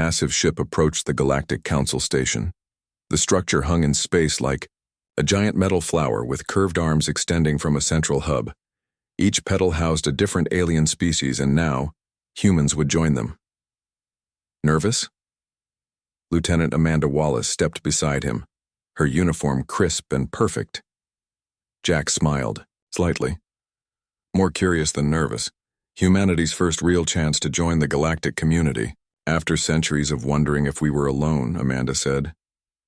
massive ship approached the Galactic Council station. The structure hung in space like a giant metal flower with curved arms extending from a central hub. Each petal housed a different alien species, and now, humans would join them. Nervous? Lieutenant Amanda Wallace stepped beside him, her uniform crisp and perfect. Jack smiled, slightly. More curious than nervous. Humanity's first real chance to join the galactic community. After centuries of wondering if we were alone, Amanda said.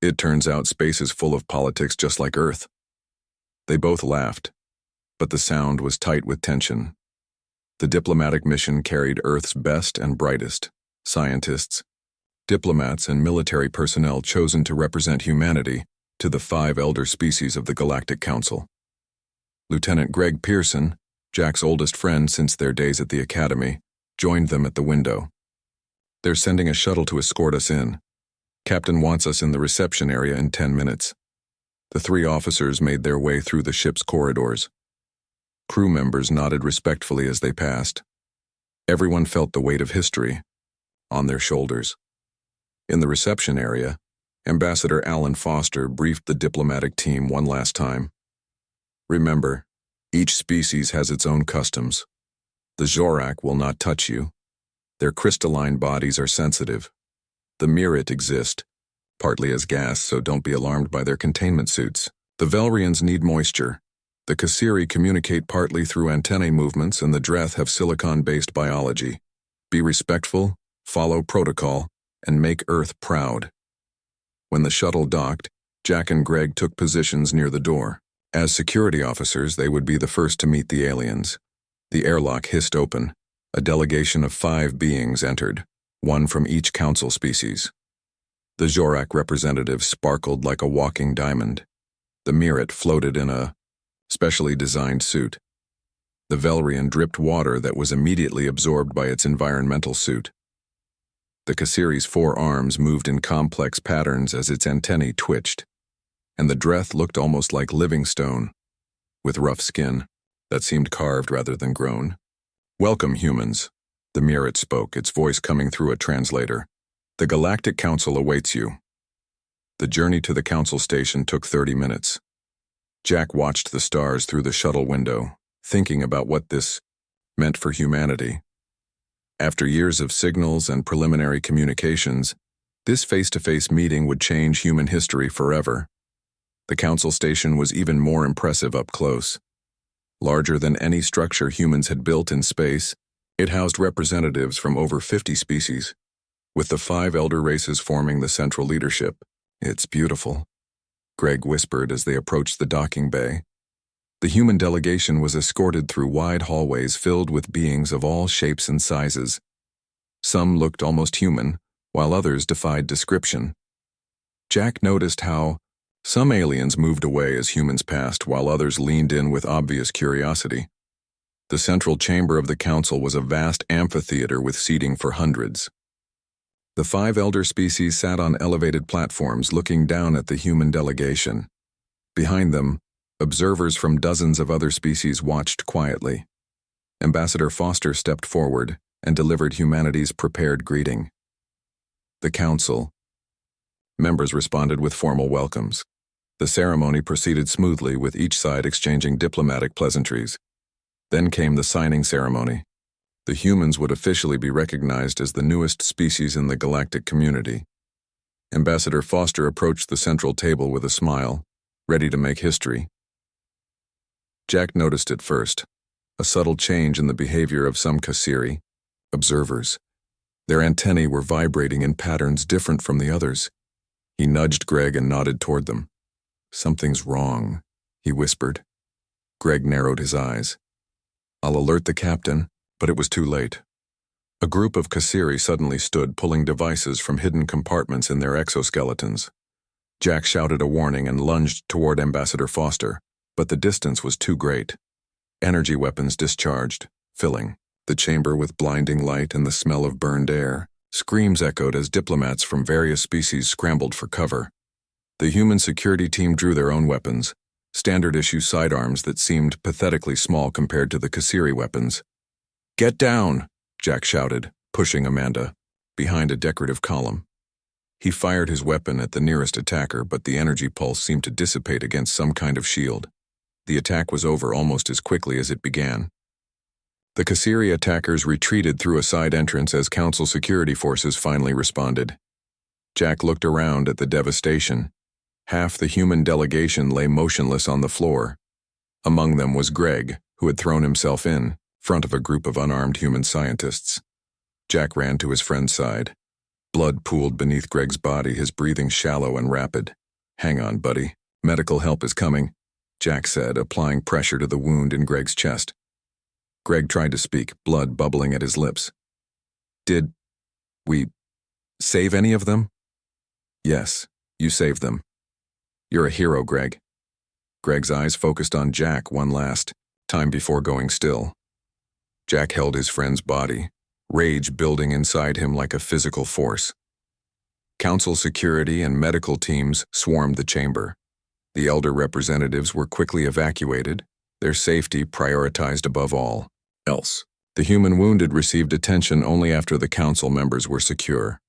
It turns out space is full of politics just like Earth. They both laughed, but the sound was tight with tension. The diplomatic mission carried Earth's best and brightest, scientists, diplomats, and military personnel chosen to represent humanity to the 5 elder species of the Galactic Council. Lieutenant Greg Pearson, Jack's oldest friend since their days at the Academy, joined them at the window. They're sending a shuttle to escort us in. Captain wants us in the reception area in 10 minutes. The 3 officers made their way through the ship's corridors. Crew members nodded respectfully as they passed. Everyone felt the weight of history on their shoulders. In the reception area, Ambassador Alan Foster briefed the diplomatic team one last time. Remember, each species has its own customs. The Zorak will not touch you. Their crystalline bodies are sensitive. The Mirit exist, partly as gas, so don't be alarmed by their containment suits. The Velrians need moisture. The Kasiri communicate partly through antennae movements, and the Dreth have silicon-based biology. Be respectful, follow protocol, and make Earth proud. When the shuttle docked, Jack and Greg took positions near the door. As security officers, they would be the first to meet the aliens. The airlock hissed open. A delegation of 5 beings entered, 1 from each council species. The Zorak representative sparkled like a walking diamond. The Mirit floated in a specially designed suit. The Velrian dripped water that was immediately absorbed by its environmental suit. The Kasiri's 4 arms moved in complex patterns as its antennae twitched, and the Dreth looked almost like living stone, with rough skin that seemed carved rather than grown. Welcome, humans, the Mirit spoke, its voice coming through a translator. The Galactic Council awaits you. The journey to the council station took 30 minutes. Jack watched the stars through the shuttle window, thinking about what this meant for humanity. After years of signals and preliminary communications, this face-to-face meeting would change human history forever. The council station was even more impressive up close. Larger than any structure humans had built in space, it housed representatives from over 50 species, with the 5 elder races forming the central leadership. It's beautiful, Greg whispered as they approached the docking bay. The human delegation was escorted through wide hallways filled with beings of all shapes and sizes. Some looked almost human, while others defied description. Jack noticed how some aliens moved away as humans passed, while others leaned in with obvious curiosity. The central chamber of the council was a vast amphitheater with seating for hundreds. The 5 elder species sat on elevated platforms looking down at the human delegation. Behind them, observers from dozens of other species watched quietly. Ambassador Foster stepped forward and delivered humanity's prepared greeting. The council members responded with formal welcomes. The ceremony proceeded smoothly, with each side exchanging diplomatic pleasantries. Then came the signing ceremony. The humans would officially be recognized as the newest species in the galactic community. Ambassador Foster approached the central table with a smile, ready to make history. Jack noticed it first, a subtle change in the behavior of some Kasiri observers. Their antennae were vibrating in patterns different from the others. He nudged Greg and nodded toward them. Something's wrong, he whispered. Greg narrowed his eyes. I'll alert the captain, but it was too late. A group of Kasiri suddenly stood, pulling devices from hidden compartments in their exoskeletons. Jack shouted a warning and lunged toward Ambassador Foster, but the distance was too great. Energy weapons discharged, filling the chamber with blinding light and the smell of burned air. Screams echoed as diplomats from various species scrambled for cover. The human security team drew their own weapons, standard-issue sidearms that seemed pathetically small compared to the Kasiri weapons. Get down, Jack shouted, pushing Amanda. behind a decorative column. He fired his weapon at the nearest attacker, but the energy pulse seemed to dissipate against some kind of shield. The attack was over almost as quickly as it began. The Kasiri attackers retreated through a side entrance as Council security forces finally responded. Jack looked around at the devastation. Half the human delegation lay motionless on the floor. Among them was Greg, who had thrown himself in front of a group of unarmed human scientists. Jack ran to his friend's side. Blood pooled beneath Greg's body, his breathing shallow and rapid. "Hang on, buddy. Medical help is coming," Jack said, applying pressure to the wound in Greg's chest. Greg tried to speak, blood bubbling at his lips. "Did we save any of them?" "Yes, you saved them. You're a hero, Greg." Greg's eyes focused on Jack one last time before going still. Jack held his friend's body, rage building inside him like a physical force. Council security and medical teams swarmed the chamber. The elder representatives were quickly evacuated, their safety prioritized above all else. The human wounded received attention only after the council members were secure.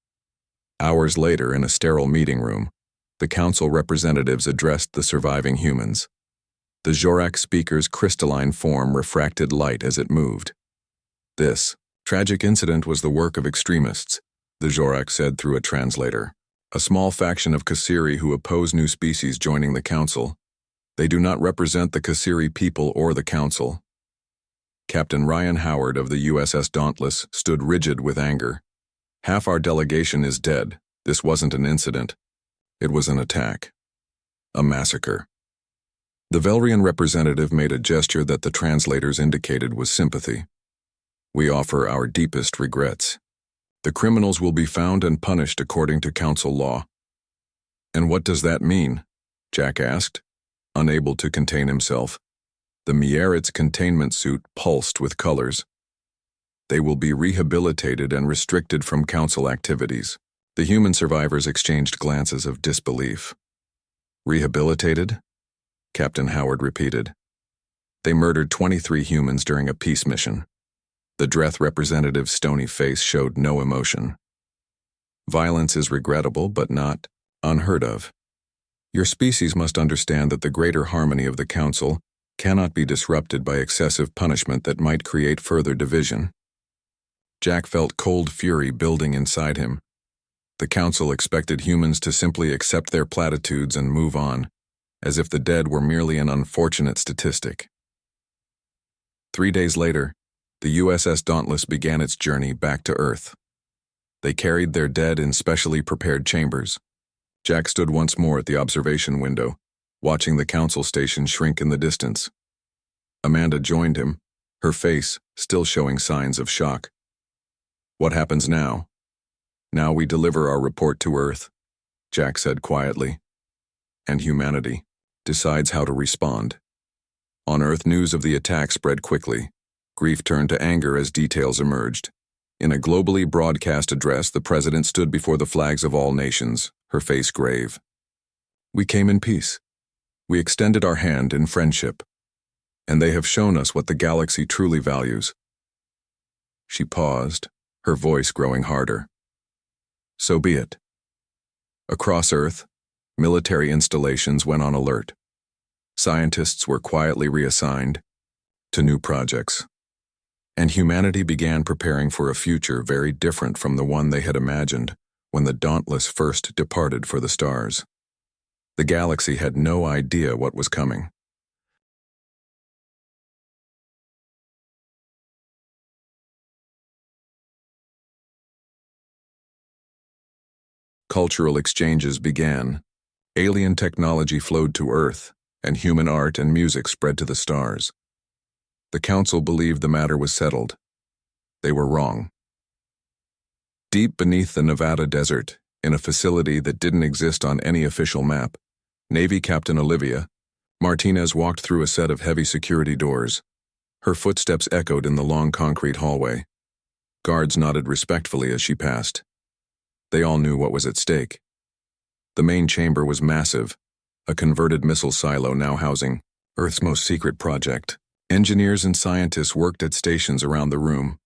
Hours later, in a sterile meeting room, the council representatives addressed the surviving humans. The Jorak speaker's crystalline form refracted light as it moved. "This tragic incident was the work of extremists," the Jorak said through a translator. "A small faction of Kasiri who oppose new species joining the council. They do not represent the Kasiri people or the council." Captain Ryan Howard of the USS Dauntless stood rigid with anger. "Half our delegation is dead. This wasn't an incident. It was an attack. A massacre." The Velrian representative made a gesture that the translators indicated was sympathy. "We offer our deepest regrets. The criminals will be found and punished according to council law." "And what does that mean?" Jack asked, unable to contain himself. The Mierit's containment suit pulsed with colors. "They will be rehabilitated and restricted from council activities." The human survivors exchanged glances of disbelief. "Rehabilitated?" Captain Howard repeated. "They murdered 23 humans during a peace mission." The Dreth representative's stony face showed no emotion. "Violence is regrettable, but not unheard of. Your species must understand that the greater harmony of the council cannot be disrupted by excessive punishment that might create further division." Jack felt cold fury building inside him. The council expected humans to simply accept their platitudes and move on, as if the dead were merely an unfortunate statistic. 3 days later, the USS Dauntless began its journey back to Earth. They carried their dead in specially prepared chambers. Jack stood once more at the observation window, watching the council station shrink in the distance. Amanda joined him, her face still showing signs of shock. "What happens now?" "Now we deliver our report to Earth," Jack said quietly. "And humanity decides how to respond." On Earth, news of the attack spread quickly. Grief turned to anger as details emerged. In a globally broadcast address, the president stood before the flags of all nations, her face grave. "We came in peace. We extended our hand in friendship. And they have shown us what the galaxy truly values." She paused, her voice growing harder. "So be it." Across Earth, military installations went on alert. Scientists were quietly reassigned to new projects. And humanity began preparing for a future very different from the one they had imagined when the Dauntless first departed for the stars. The galaxy had no idea what was coming. Cultural exchanges began. Alien technology flowed to Earth, and human art and music spread to the stars. The council believed the matter was settled. They were wrong. Deep beneath the Nevada desert, in a facility that didn't exist on any official map, Navy Captain Olivia Martinez walked through a set of heavy security doors. Her footsteps echoed in the long concrete hallway. Guards nodded respectfully as she passed. They all knew what was at stake. The main chamber was massive, a converted missile silo now housing Earth's most secret project. Engineers and scientists worked at stations around the room.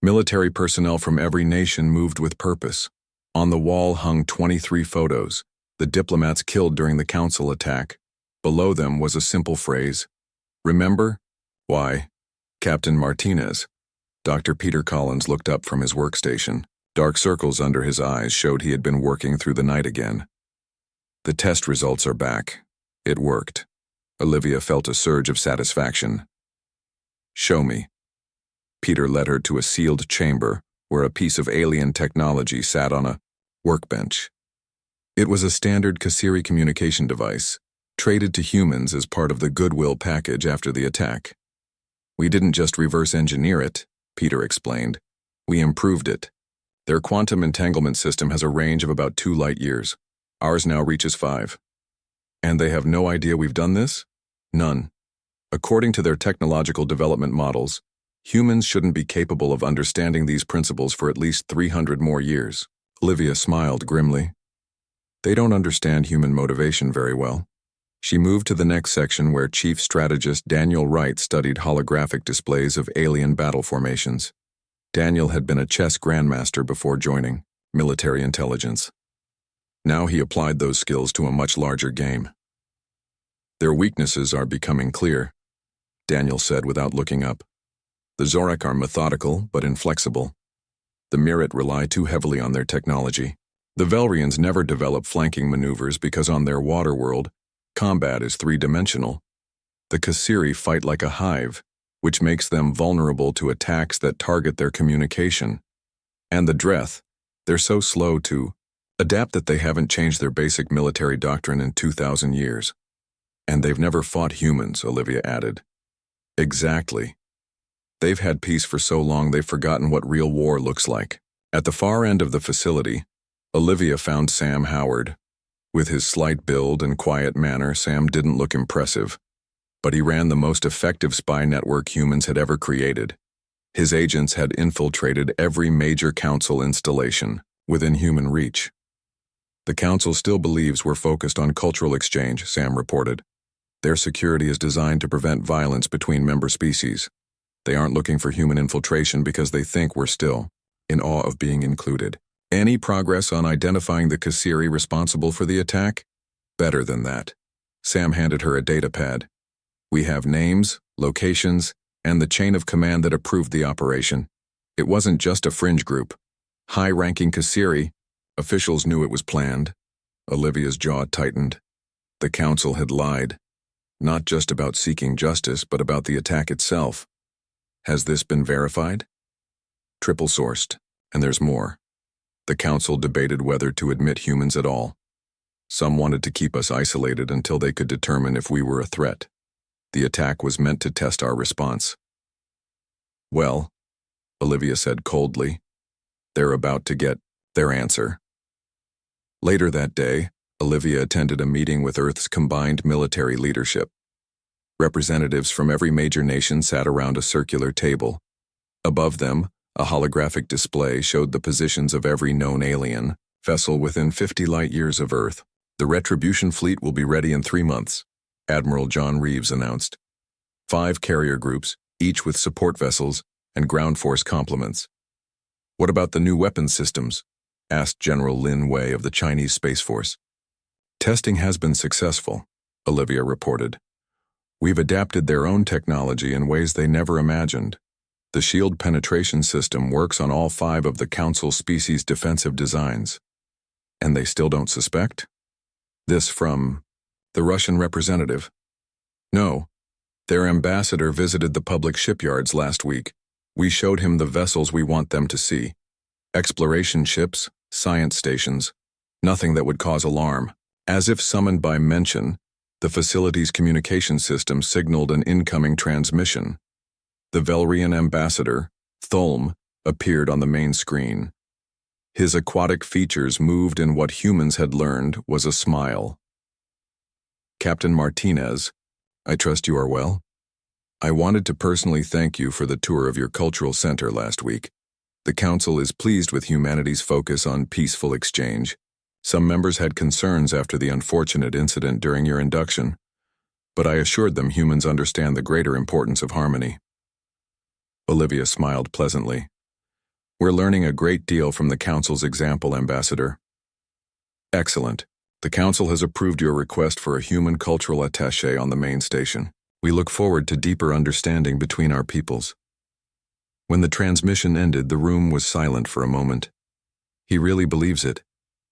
Military personnel from every nation moved with purpose. On the wall hung 23 photos, the diplomats killed during the council attack. Below them was a simple phrase, "Remember? Why, Captain Martinez." Dr. Peter Collins looked up from his workstation. Dark circles under his eyes showed he had been working through the night again. "The test results are back. It worked." Olivia felt a surge of satisfaction. "Show me." Peter led her to a sealed chamber where a piece of alien technology sat on a workbench. It was a standard Kasiri communication device, traded to humans as part of the goodwill package after the attack. "We didn't just reverse engineer it," Peter explained. "We improved it. Their quantum entanglement system has a range of about 2 light years. Ours now reaches 5. And they have no idea we've done this? None. According to their technological development models, humans shouldn't be capable of understanding these principles for at least 300 more years." Olivia smiled grimly. "They don't understand human motivation very well." She moved to the next section where Chief Strategist Daniel Wright studied holographic displays of alien battle formations. Daniel had been a chess grandmaster before joining military intelligence. Now he applied those skills to a much larger game. "Their weaknesses are becoming clear," Daniel said without looking up. "The Zorak are methodical but inflexible. The Mirit rely too heavily on their technology. The Velrians never develop flanking maneuvers because on their water world, combat is 3-dimensional. The Kasiri fight like a hive, which makes them vulnerable to attacks that target their communication. And the Dreth, they're so slow to adapt that they haven't changed their basic military doctrine in 2,000 years. And they've never fought humans," Olivia added. "Exactly. They've had peace for so long they've forgotten what real war looks like." At the far end of the facility, Olivia found Sam Howard. With his slight build and quiet manner, Sam didn't look impressive, but he ran the most effective spy network humans had ever created. His agents had infiltrated every major council installation within human reach. "The council still believes we're focused on cultural exchange," Sam reported. "Their security is designed to prevent violence between member species. They aren't looking for human infiltration because they think we're still in awe of being included." "Any progress on identifying the Kasiri responsible for the attack?" "Better than that." Sam handed her a data pad. "We have names, locations, and the chain of command that approved the operation. It wasn't just a fringe group. High-ranking Kasiri, officials knew it was planned." Olivia's jaw tightened. The council had lied, not just about seeking justice, but about the attack itself. "Has this been verified?" "Triple-sourced, and there's more." The council debated whether to admit humans at all. Some wanted to keep us isolated until they could determine if we were a threat. The attack was meant to test our response. "Well," Olivia said coldly, "they're about to get their answer." Later that day, Olivia attended a meeting with Earth's combined military leadership. Representatives from every major nation sat around a circular table. Above them, a holographic display showed the positions of every known alien vessel within 50 light-years of Earth. "The Retribution fleet will be ready in 3 months," Admiral John Reeves announced. 5 carrier groups, each with support vessels and ground force complements. "What about the new weapons systems?" asked General Lin Wei of the Chinese Space Force. "Testing has been successful," Olivia reported. "We've adapted their own technology in ways they never imagined. The shield penetration system works on all 5 of the Council species' defensive designs." "And they still don't suspect?" This from the Russian representative. "No. Their ambassador visited the public shipyards last week. We showed him the vessels we want them to see. Exploration ships, science stations, nothing that would cause alarm." As if summoned by mention, the facility's communication system signaled an incoming transmission. The Velrian ambassador, Thulm, appeared on the main screen. His aquatic features moved in what humans had learned was a smile. "Captain Martinez, I trust you are well. I wanted to personally thank you for the tour of your cultural center last week. The Council is pleased with humanity's focus on peaceful exchange. Some members had concerns after the unfortunate incident during your induction, but I assured them humans understand the greater importance of harmony." Olivia smiled pleasantly. We're learning a great deal from the Council's example, Ambassador. Excellent. The Council has approved your request for a human cultural attaché on the main station. We look forward to deeper understanding between our peoples. When the transmission ended, the room was silent for a moment. He really believes it,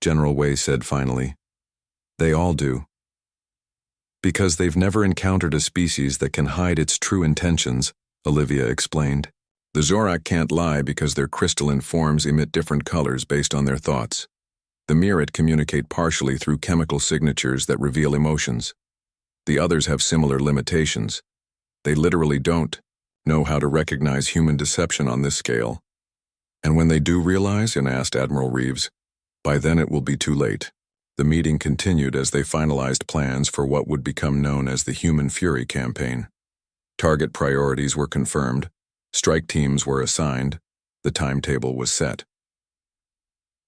General Wei said finally. They all do. Because they've never encountered a species that can hide its true intentions, Olivia explained. The Zorak can't lie because their crystalline forms emit different colors based on their thoughts. The Mirrit communicate partially through chemical signatures that reveal emotions. The others have similar limitations. They literally don't know how to recognize human deception on this scale. And when they do realize, asked Admiral Reeves, by then it will be too late. The meeting continued as they finalized plans for what would become known as the Human Fury campaign. Target priorities were confirmed, strike teams were assigned, the timetable was set.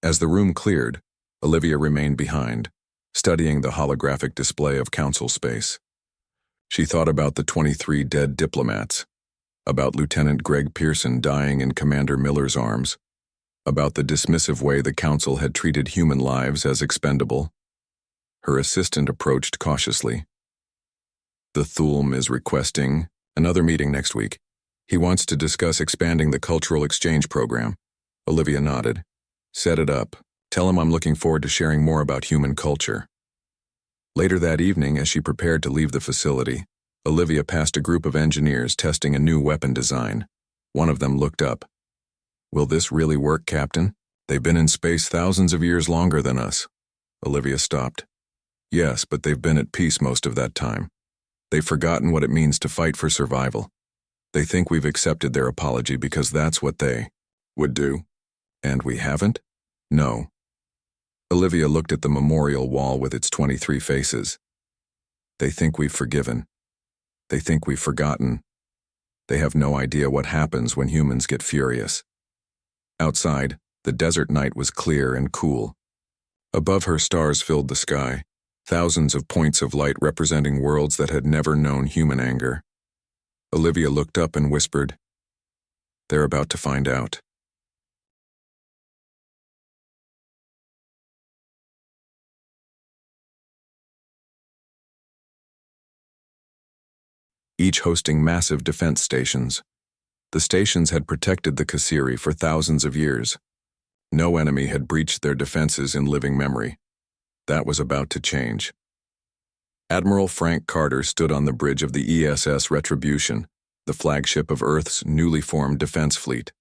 As the room cleared, Olivia remained behind, studying the holographic display of Council space. She thought about the 23 dead diplomats, about Lieutenant Greg Pearson dying in Commander Miller's arms, about the dismissive way the Council had treated human lives as expendable. Her assistant approached cautiously. The Thulm is requesting another meeting next week. He wants to discuss expanding the cultural exchange program. Olivia nodded. Set it up. Tell him I'm looking forward to sharing more about human culture. Later that evening, as she prepared to leave the facility, Olivia passed a group of engineers testing a new weapon design. One of them looked up. Will this really work, Captain? They've been in space thousands of years longer than us. Olivia stopped. Yes, but they've been at peace most of that time. They've forgotten what it means to fight for survival. They think we've accepted their apology because that's what they would do. And we haven't? No. Olivia looked at the memorial wall with its 23 faces. They think we've forgiven. They think we've forgotten. They have no idea what happens when humans get furious. Outside, the desert night was clear and cool. Above her, stars filled the sky, thousands of points of light representing worlds that had never known human anger. Olivia looked up and whispered, "They're about to find out." Each hosting massive defense stations. The stations had protected the Kasiri for thousands of years. No enemy had breached their defenses in living memory. That was about to change. Admiral Frank Carter stood on the bridge of the ESS Retribution, the flagship of Earth's newly formed defense fleet.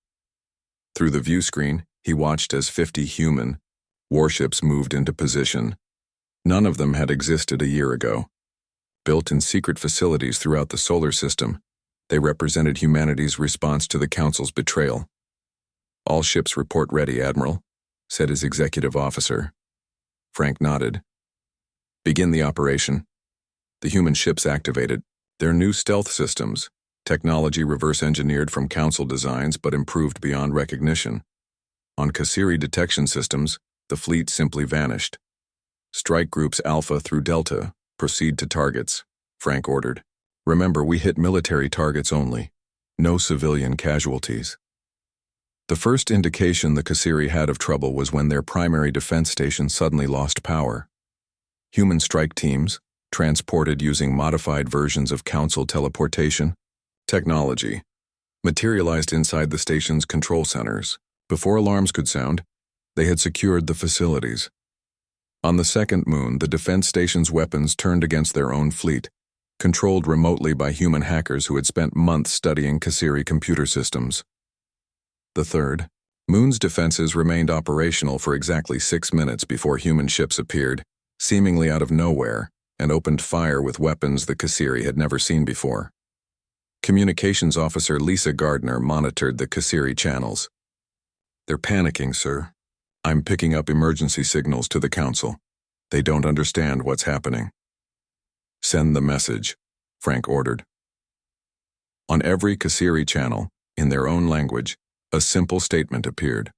Through the view screen, he watched as 50 human warships moved into position. None of them had existed a year ago. Built in secret facilities throughout the solar system, they represented humanity's response to the Council's betrayal. All ships report ready, Admiral, said his executive officer. Frank nodded. Begin the operation. The human ships activated. Their new stealth systems, technology reverse-engineered from Council designs but improved beyond recognition. On Kasiri detection systems, the fleet simply vanished. Strike groups Alpha through Delta proceed to targets, Frank ordered. Remember, we hit military targets only. No civilian casualties. The first indication the Kasiri had of trouble was when their primary defense station suddenly lost power. Human strike teams, transported using modified versions of Council teleportation technology, materialized inside the station's control centers. Before alarms could sound, they had secured the facilities. On the second moon, the defense station's weapons turned against their own fleet, controlled remotely by human hackers who had spent months studying Kasiri computer systems. The third, Moon's defenses remained operational for exactly 6 minutes before human ships appeared, seemingly out of nowhere, and opened fire with weapons the Kasiri had never seen before. Communications Officer Lisa Gardner monitored the Kasiri channels. They're panicking, sir. I'm picking up emergency signals to the Council. They don't understand what's happening. Send the message, Frank ordered. On every Kasiri channel, in their own language, a simple statement appeared.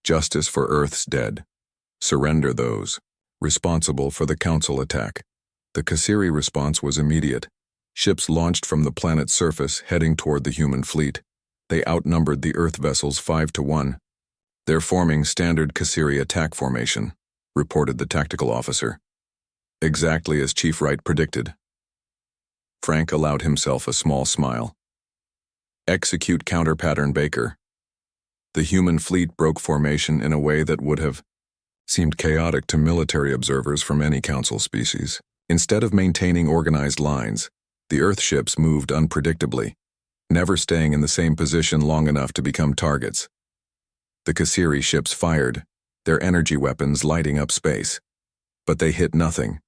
Justice for Earth's dead. Surrender those responsible for the Council attack. The Kasiri response was immediate. Ships launched from the planet's surface heading toward the human fleet. They outnumbered the Earth vessels 5-1, "They're forming standard Kasiri attack formation," reported the tactical officer. "Exactly as Chief Wright predicted." Frank allowed himself a small smile. "Execute counter-pattern Baker." The human fleet broke formation in a way that would have seemed chaotic to military observers from any Council species. Instead of maintaining organized lines, the Earth ships moved unpredictably, never staying in the same position long enough to become targets. The Kasiri ships fired, their energy weapons lighting up space. But they hit nothing.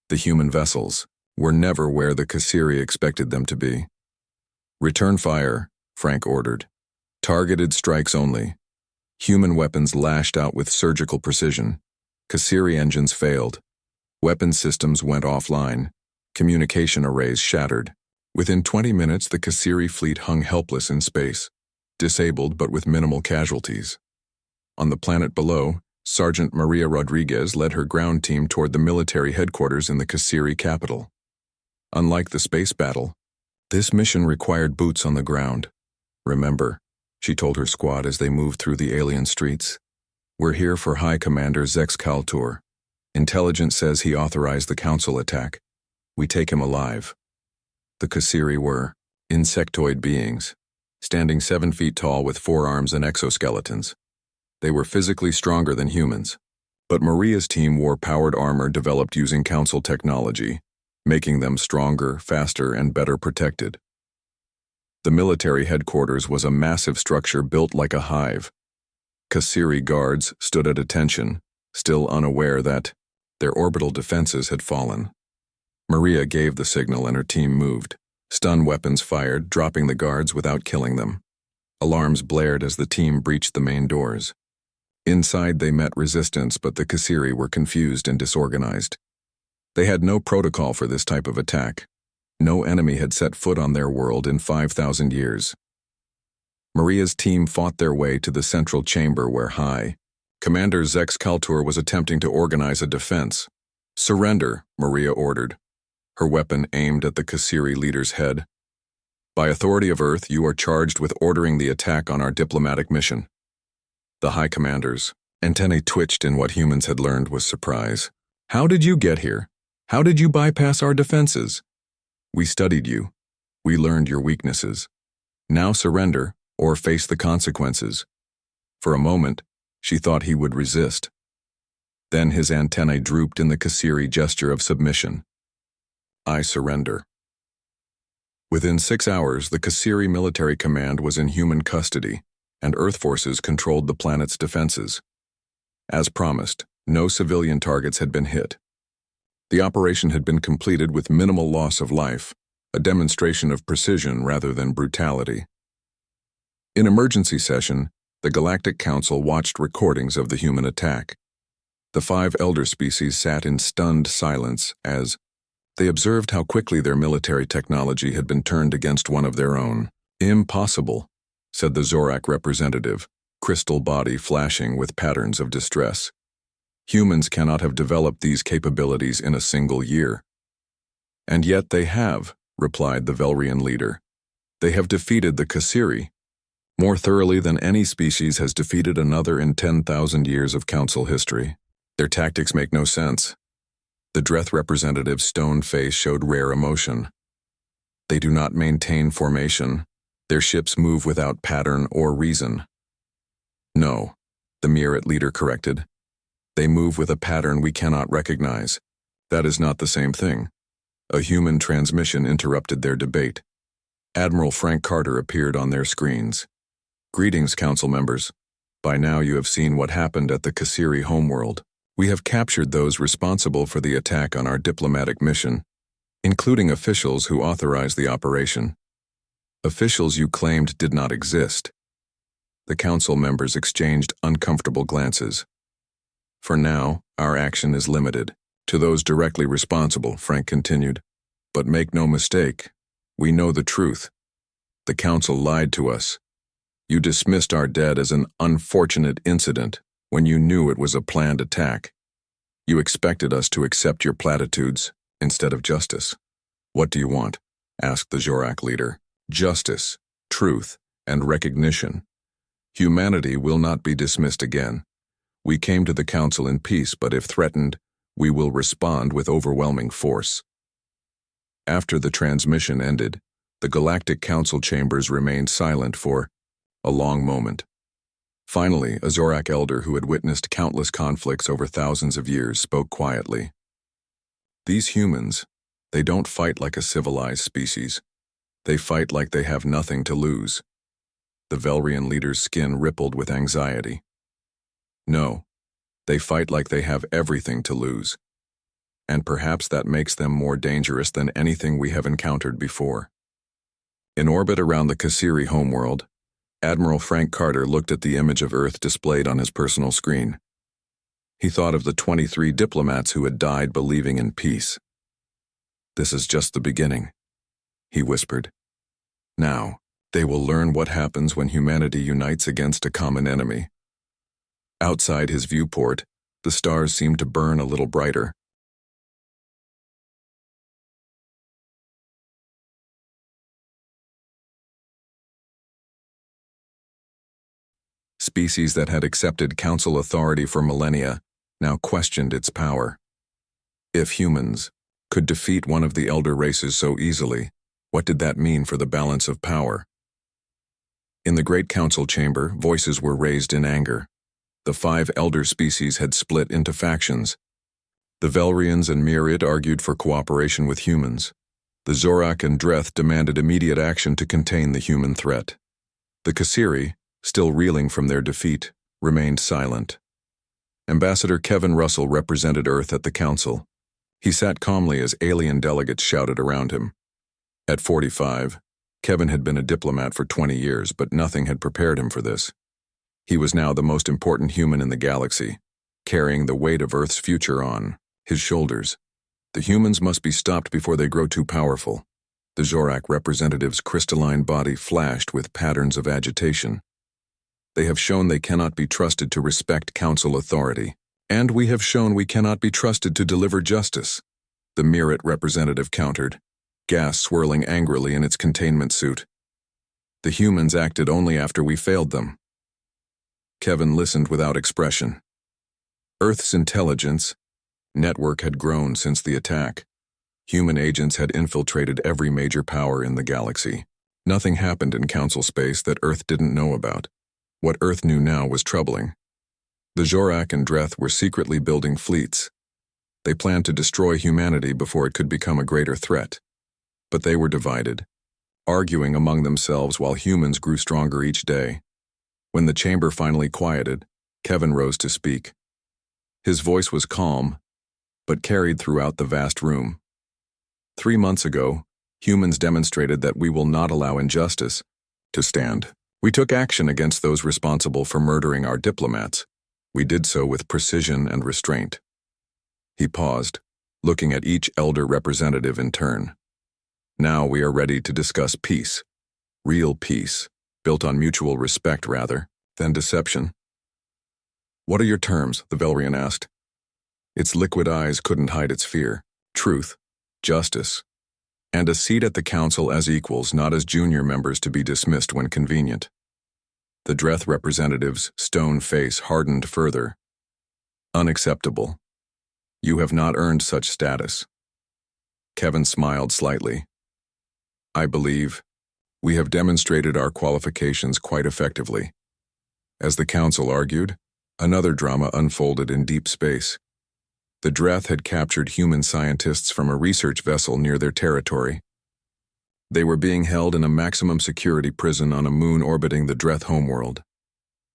The human vessels were never where the Kasiri expected them to be. "Return fire," Frank ordered. "Targeted strikes only." Human weapons lashed out with surgical precision. Kasiri engines failed. Weapon systems went offline. Communication arrays shattered. Within 20 minutes, the Kasiri fleet hung helpless in space, disabled but with minimal casualties. On the planet below, Sergeant Maria Rodriguez led her ground team toward the military headquarters in the Kasiri capital. Unlike the space battle, this mission required boots on the ground. "Remember," she told her squad as they moved through the alien streets, "we're here for High Commander Zex Kaltur. Intelligence says he authorized the Council attack. We take him alive." The Kasiri were insectoid beings, standing 7 feet tall with 4 arms and exoskeletons. They were physically stronger than humans, but Maria's team wore powered armor developed using Council technology, making them stronger, faster, and better protected. The military headquarters was a massive structure built like a hive. Kasiri guards stood at attention, still unaware that their orbital defenses had fallen. Maria gave the signal and her team moved. Stun weapons fired, dropping the guards without killing them. Alarms blared as the team breached the main doors. Inside they met resistance, but the Kasiri were confused and disorganized. They had no protocol for this type of attack. No enemy had set foot on their world in 5,000 years. Maria's team fought their way to the central chamber where High Commander Zex Kaltur was attempting to organize a defense. "Surrender," Maria ordered, her weapon aimed at the Kasiri leader's head. "By authority of Earth, you are charged with ordering the attack on our diplomatic mission." The High Commander's antennae twitched in what humans had learned was surprise. "How did you get here? How did you bypass our defenses?" "We studied you. We learned your weaknesses. Now surrender, or face the consequences." For a moment, she thought he would resist. Then his antennae drooped in the Kasiri gesture of submission. "I surrender." Within 6 hours, the Kasiri military command was in human custody, and Earth forces controlled the planet's defenses. As promised, no civilian targets had been hit. The operation had been completed with minimal loss of life, a demonstration of precision rather than brutality. In emergency session, the Galactic Council watched recordings of the human attack. The 5 elder species sat in stunned silence as they observed how quickly their military technology had been turned against one of their own. "Impossible," said the Zorak representative, crystal body flashing with patterns of distress. "Humans cannot have developed these capabilities in a single year." "And yet they have," replied the Velrian leader. "They have defeated the Kasiri more thoroughly than any species has defeated another in 10,000 years of Council history. Their tactics make no sense." The Dreth representative's stone face showed rare emotion. "They do not maintain formation. Their ships move without pattern or reason." "No," the Mirret leader corrected. "They move with a pattern we cannot recognize. That is not the same thing." A human transmission interrupted their debate. Admiral Frank Carter appeared on their screens. "Greetings, Council members. By now you have seen what happened at the Kasiri homeworld. We have captured those responsible for the attack on our diplomatic mission, including officials who authorized the operation. Officials you claimed did not exist." The Council members exchanged uncomfortable glances. "For now, our action is limited to those directly responsible," Frank continued. "But make no mistake, we know the truth. The Council lied to us. You dismissed our dead as an unfortunate incident when you knew it was a planned attack. You expected us to accept your platitudes instead of justice." "What do you want?" asked the Zorak leader. "Justice, truth, and recognition. Humanity will not be dismissed again. We came to the Council in peace, but if threatened, we will respond with overwhelming force. After the transmission ended, the Galactic Council chambers remained silent for a long moment. Finally, a Zorak elder who had witnessed countless conflicts over thousands of years spoke quietly. These humans, they don't fight like a civilized species. They fight like they have nothing to lose. The Velrian leader's skin rippled with anxiety. No, they fight like they have everything to lose. And perhaps that makes them more dangerous than anything we have encountered before. In orbit around the Kasiri homeworld, Admiral Frank Carter looked at the image of Earth displayed on his personal screen. He thought of the 23 diplomats who had died believing in peace. "This is just the beginning," he whispered. "Now, they will learn what happens when humanity unites against a common enemy." Outside his viewport, the stars seemed to burn a little brighter. Species that had accepted council authority for millennia now questioned its power. If humans could defeat one of the elder races so easily, what did that mean for the balance of power? In the Great Council chamber, voices were raised in anger. The 5 elder species had split into factions. The Velrians and Myrid argued for cooperation with humans. The Zorak and Dreth demanded immediate action to contain the human threat. The Kasiri, still reeling from their defeat, remained silent. Ambassador Kevin Russell represented Earth at the council. He sat calmly as alien delegates shouted around him. At 45, Kevin had been a diplomat for 20 years, but nothing had prepared him for this. He was now the most important human in the galaxy, carrying the weight of Earth's future on his shoulders. The humans must be stopped before they grow too powerful. The Zorak representative's crystalline body flashed with patterns of agitation. They have shown they cannot be trusted to respect council authority, and we have shown we cannot be trusted to deliver justice, the Myrid representative countered, gas swirling angrily in its containment suit. The humans acted only after we failed them. Kevin listened without expression. Earth's intelligence network had grown since the attack. Human agents had infiltrated every major power in the galaxy. Nothing happened in council space that Earth didn't know about. What Earth knew now was troubling. The Zorak and Dreth were secretly building fleets. They planned to destroy humanity before it could become a greater threat. But they were divided, arguing among themselves while humans grew stronger each day. When the chamber finally quieted, Kevin rose to speak. His voice was calm, but carried throughout the vast room. 3 months ago, humans demonstrated that we will not allow injustice to stand. We took action against those responsible for murdering our diplomats. We did so with precision and restraint. He paused, looking at each elder representative in turn. Now we are ready to discuss peace. Real peace, built on mutual respect rather than deception. "What are your terms?" the Velrian asked. Its liquid eyes couldn't hide its fear. Truth, justice, and a seat at the council as equals, not as junior members to be dismissed when convenient. The Dreth representative's stone face hardened further. "Unacceptable. You have not earned such status." Kevin smiled slightly. "I believe we have demonstrated our qualifications quite effectively." As the council argued, another drama unfolded in deep space. The Dreth had captured human scientists from a research vessel near their territory. They were being held in a maximum security prison on a moon orbiting the Dreth homeworld.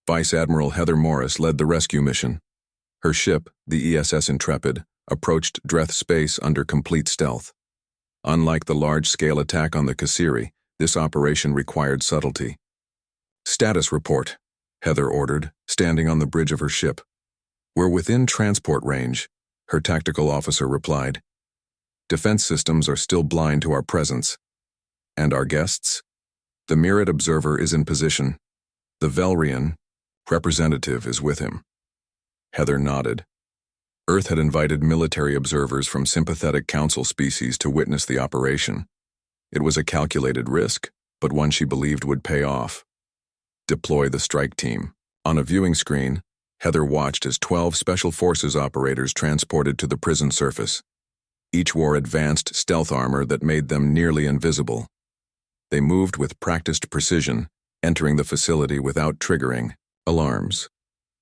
Vice Admiral Heather Morris led the rescue mission. Her ship, the ESS Intrepid, approached Dreth space under complete stealth. Unlike the large-scale attack on the Kasiri, this operation required subtlety. "Status report," Heather ordered, standing on the bridge of her ship. "We're within transport range," her tactical officer replied. "Defense systems are still blind to our presence. And our guests?" "The Myrid observer is in position. The Velrian representative is with him." Heather nodded. Earth had invited military observers from sympathetic council species to witness the operation. It was a calculated risk, but one she believed would pay off. Deploy the strike team. On a viewing screen, Heather watched as 12 Special Forces operators transported to the prison surface. Each wore advanced stealth armor that made them nearly invisible. They moved with practiced precision, entering the facility without triggering alarms.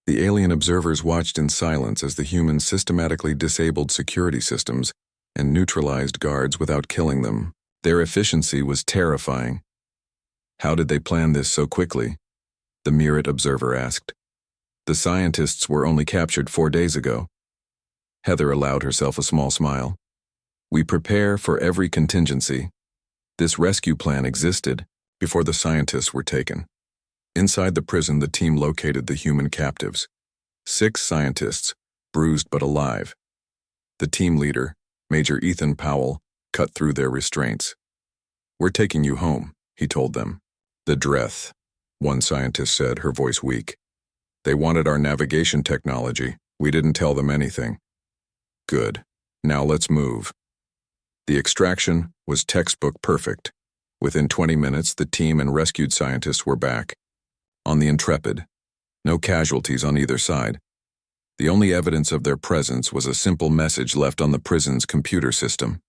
The alien observers watched in silence as the humans systematically disabled security systems and neutralized guards without killing them. Their efficiency was terrifying. How did they plan this so quickly? The Mirror observer asked. The scientists were only captured 4 days ago. Heather allowed herself a small smile. We prepare for every contingency. This rescue plan existed before the scientists were taken. Inside the prison, the team located the human captives. 6 scientists, bruised but alive. The team leader, Major Ethan Powell, cut through their restraints. We're taking you home, he told them. The Dreth, one scientist said, her voice weak. They wanted our navigation technology. We didn't tell them anything. Good. Now let's move. The extraction was textbook perfect. Within 20 minutes, the team and rescued scientists were back. On the Intrepid. No casualties on either side. The only evidence of their presence was a simple message left on the prison's computer system.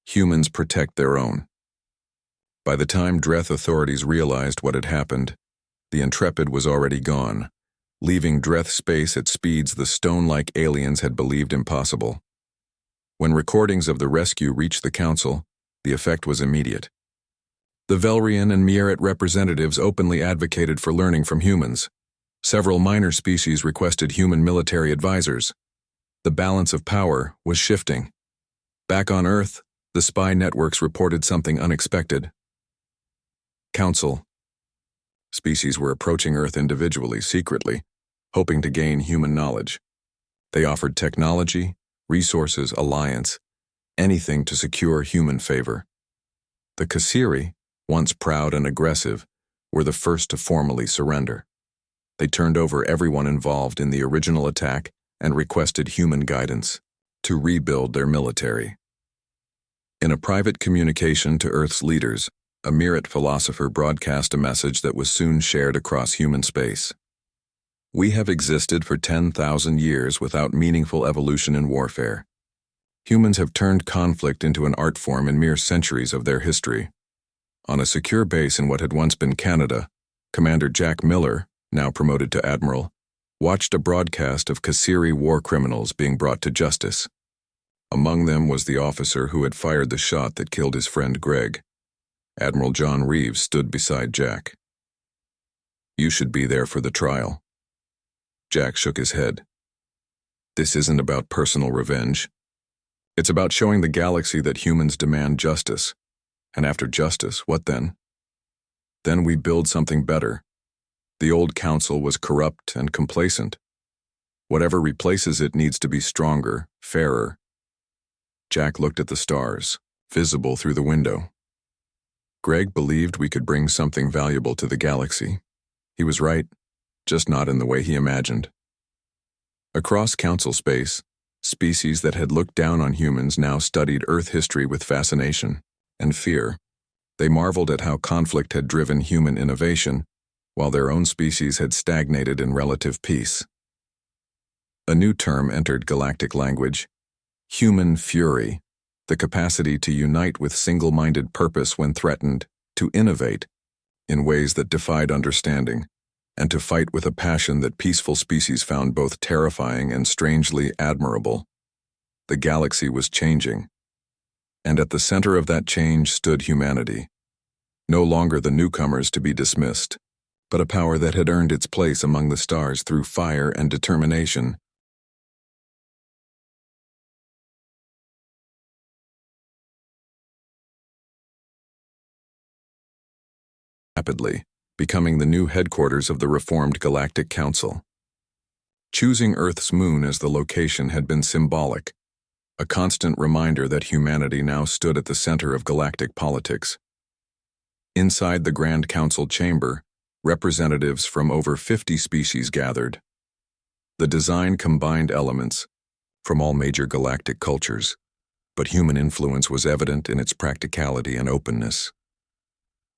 Humans protect their own. By the time Dreth authorities realized what had happened, the Intrepid was already gone, leaving Dreth space at speeds the stone-like aliens had believed impossible. When recordings of the rescue reached the Council, the effect was immediate. The Velrian and Mierit representatives openly advocated for learning from humans. Several minor species requested human military advisors. The balance of power was shifting. Back on Earth, the spy networks reported something unexpected. Council. Species were approaching Earth individually, secretly, hoping to gain human knowledge. They offered technology, resources, alliance, anything to secure human favor. The Kasiri, once proud and aggressive, were the first to formally surrender. They turned over everyone involved in the original attack and requested human guidance to rebuild their military. In a private communication to Earth's leaders, a Mirrit philosopher broadcast a message that was soon shared across human space. We have existed for 10,000 years without meaningful evolution in warfare. Humans have turned conflict into an art form in mere centuries of their history. On a secure base in what had once been Canada, Commander Jack Miller, now promoted to Admiral, watched a broadcast of Kasiri war criminals being brought to justice. Among them was the officer who had fired the shot that killed his friend Greg. Admiral John Reeves stood beside Jack. You should be there for the trial. Jack shook his head. This isn't about personal revenge. It's about showing the galaxy that humans demand justice. And after justice, what then? Then we build something better. The old council was corrupt and complacent. Whatever replaces it needs to be stronger, fairer. Jack looked at the stars, visible through the window. Greg believed we could bring something valuable to the galaxy. He was right, just not in the way he imagined. Across council space, species that had looked down on humans now studied Earth history with fascination and fear. They marveled at how conflict had driven human innovation, while their own species had stagnated in relative peace. A new term entered galactic language: human fury, the capacity to unite with single-minded purpose when threatened, to innovate in ways that defied understanding, and to fight with a passion that peaceful species found both terrifying and strangely admirable. The galaxy was changing, and at the center of that change stood humanity. No longer the newcomers to be dismissed, but a power that had earned its place among the stars through fire and determination. Rapidly, becoming the new headquarters of the reformed Galactic Council. Choosing Earth's moon as the location had been symbolic, a constant reminder that humanity now stood at the center of galactic politics. Inside the Grand Council chamber, representatives from over 50 species gathered. The design combined elements from all major galactic cultures, but human influence was evident in its practicality and openness.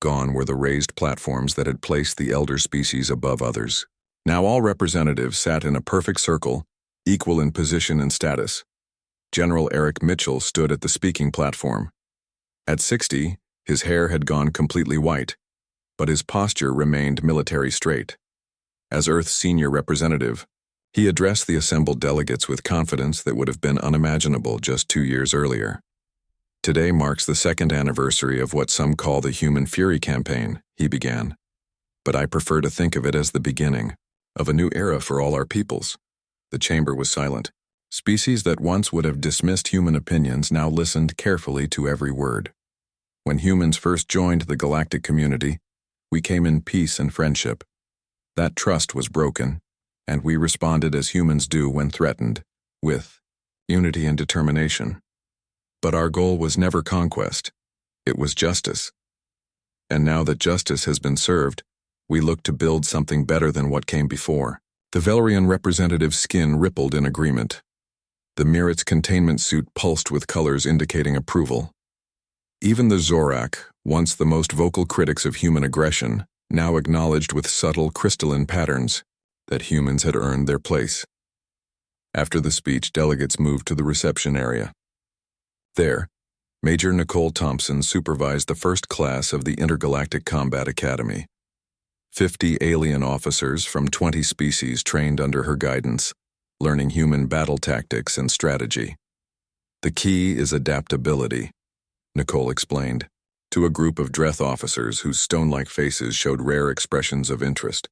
Gone were the raised platforms that had placed the elder species above others. Now all representatives sat in a perfect circle, equal in position and status. General Eric Mitchell stood at the speaking platform. At 60, his hair had gone completely white, but his posture remained military straight. As Earth's senior representative, he addressed the assembled delegates with confidence that would have been unimaginable just 2 years earlier. Today marks the second anniversary of what some call the Human Fury campaign, he began. But I prefer to think of it as the beginning of a new era for all our peoples. The chamber was silent. Species that once would have dismissed human opinions now listened carefully to every word. When humans first joined the galactic community, we came in peace and friendship. That trust was broken, and we responded as humans do when threatened, with unity and determination. But our goal was never conquest. It was justice. And now that justice has been served, we look to build something better than what came before. The Valerian representative's skin rippled in agreement. The Mirit's containment suit pulsed with colors indicating approval. Even the Zorak, once the most vocal critics of human aggression, now acknowledged with subtle crystalline patterns that humans had earned their place. After the speech, delegates moved to the reception area. There, Major Nicole Thompson supervised the first class of the Intergalactic Combat Academy. 50 alien officers from 20 species trained under her guidance, learning human battle tactics and strategy. The key is adaptability, Nicole explained, to a group of Dreth officers whose stone-like faces showed rare expressions of interest.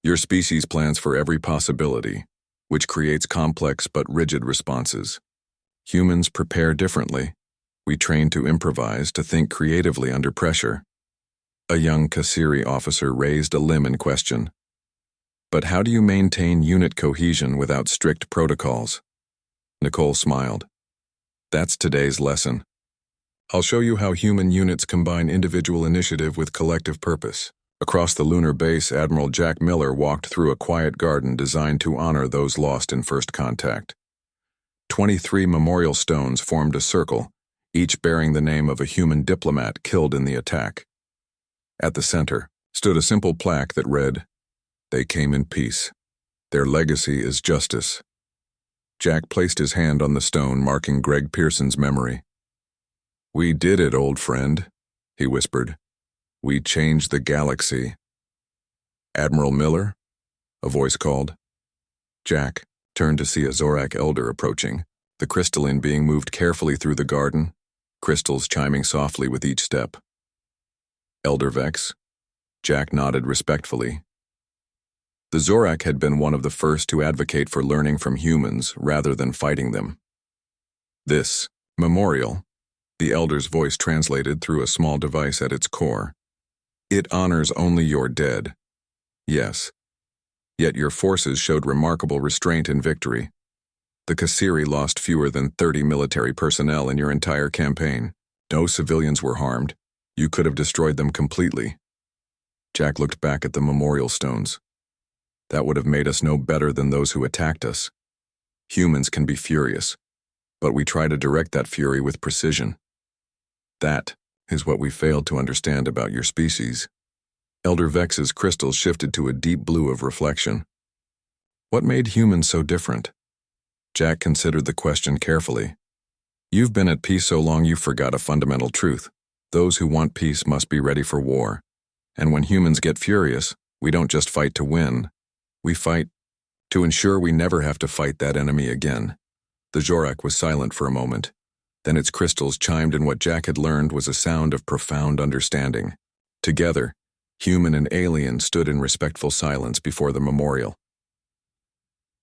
Your species plans for every possibility, which creates complex but rigid responses. Humans prepare differently. We train to improvise, to think creatively under pressure. A young Kasiri officer raised a limb in question. But how do you maintain unit cohesion without strict protocols? Nicole smiled. That's today's lesson. I'll show you how human units combine individual initiative with collective purpose. Across the lunar base, Admiral Jack Miller walked through a quiet garden designed to honor those lost in first contact. 23 memorial stones formed a circle, each bearing the name of a human diplomat killed in the attack. At the center stood a simple plaque that read, "They came in peace. Their legacy is justice." Jack placed his hand on the stone, marking Greg Pearson's memory. "We did it, old friend," he whispered. "We changed the galaxy." "Admiral Miller?" a voice called. Jack turned to see a Zorak elder approaching, the crystalline being moved carefully through the garden, crystals chiming softly with each step. "Elder Vex?" Jack nodded respectfully. The Zorak had been one of the first to advocate for learning from humans rather than fighting them. "This memorial," the elder's voice translated through a small device at its core, "it honors only your dead. Yes. Yet your forces showed remarkable restraint and victory. The Kasiri lost fewer than 30 military personnel in your entire campaign. No civilians were harmed. You could have destroyed them completely." Jack looked back at the memorial stones. "That would have made us no better than those who attacked us. Humans can be furious, but we try to direct that fury with precision. That is what we failed to understand about your species." Elder Vex's crystals shifted to a deep blue of reflection. "What made humans so different?" Jack considered the question carefully. "You've been at peace so long you forgot a fundamental truth. Those who want peace must be ready for war. And when humans get furious, we don't just fight to win. We fight to ensure we never have to fight that enemy again." The Zorak was silent for a moment. Then its crystals chimed in what Jack had learned was a sound of profound understanding. Together, human and alien stood in respectful silence before the memorial.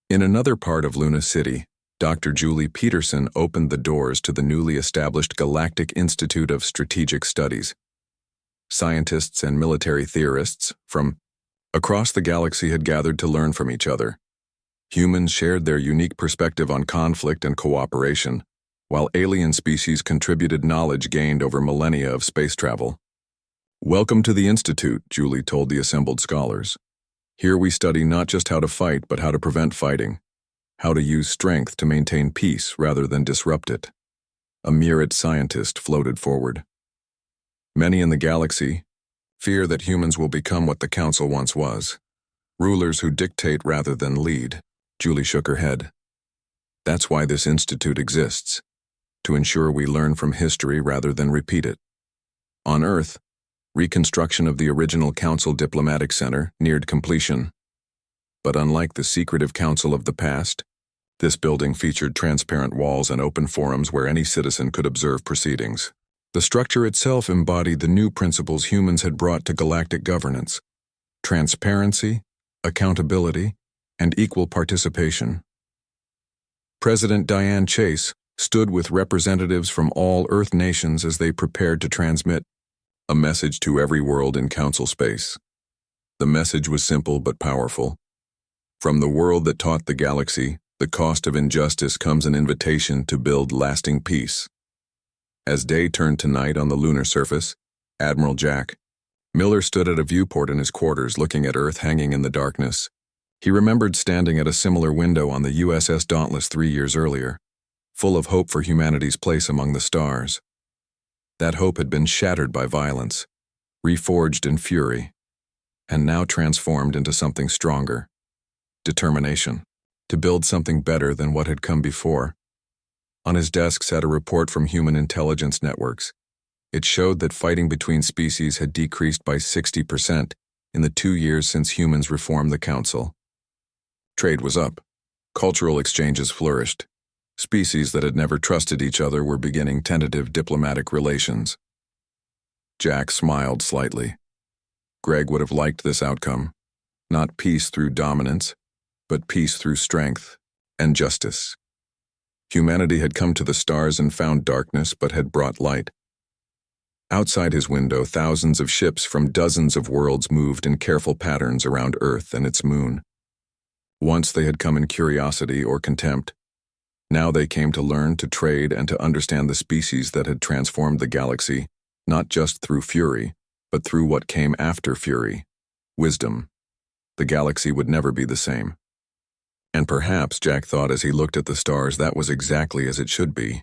In another part of Luna City, Dr. Julie Peterson opened the doors to the newly established Galactic Institute of Strategic Studies. Scientists and military theorists from across the galaxy had gathered to learn from each other. Humans shared their unique perspective on conflict and cooperation, while alien species contributed knowledge gained over millennia of space travel. "Welcome to the Institute," Julie told the assembled scholars. "Here we study not just how to fight, but how to prevent fighting, how to use strength to maintain peace rather than disrupt it." A Mirit scientist floated forward. "Many in the galaxy, Fear that humans will become what the Council once was. Rulers who dictate rather than lead. Julie shook her head. That's why this institute exists. To ensure we learn from history rather than repeat it. On Earth, reconstruction of the original Council Diplomatic Center neared completion. But unlike the secretive Council of the past, this building featured transparent walls and open forums where any citizen could observe proceedings. The structure itself embodied the new principles humans had brought to galactic governance: transparency, accountability, and equal participation. President Diane Chase stood with representatives from all Earth nations as they prepared to transmit a message to every world in Council space. The message was simple but powerful. From the world that taught the galaxy, the cost of injustice comes an invitation to build lasting peace. As day turned to night on the lunar surface, Admiral Jack Miller stood at a viewport in his quarters looking at Earth hanging in the darkness. He remembered standing at a similar window on the USS Dauntless 3 years earlier, full of hope for humanity's place among the stars. That hope had been shattered by violence, reforged in fury, and now transformed into something stronger: determination, to build something better than what had come before. On his desk sat a report from Human Intelligence Networks. It showed that fighting between species had decreased by 60% in the 2 years since humans reformed the Council. Trade was up. Cultural exchanges flourished. Species that had never trusted each other were beginning tentative diplomatic relations. Jack smiled slightly. Greg would have liked this outcome. Not peace through dominance, but peace through strength and justice. Humanity had come to the stars and found darkness, but had brought light. Outside his window, thousands of ships from dozens of worlds moved in careful patterns around Earth and its moon. Once they had come in curiosity or contempt. Now they came to learn, to trade, and to understand the species that had transformed the galaxy, not just through fury, but through what came after fury: wisdom. The galaxy would never be the same. And perhaps, Jack thought as he looked at the stars, that was exactly as it should be.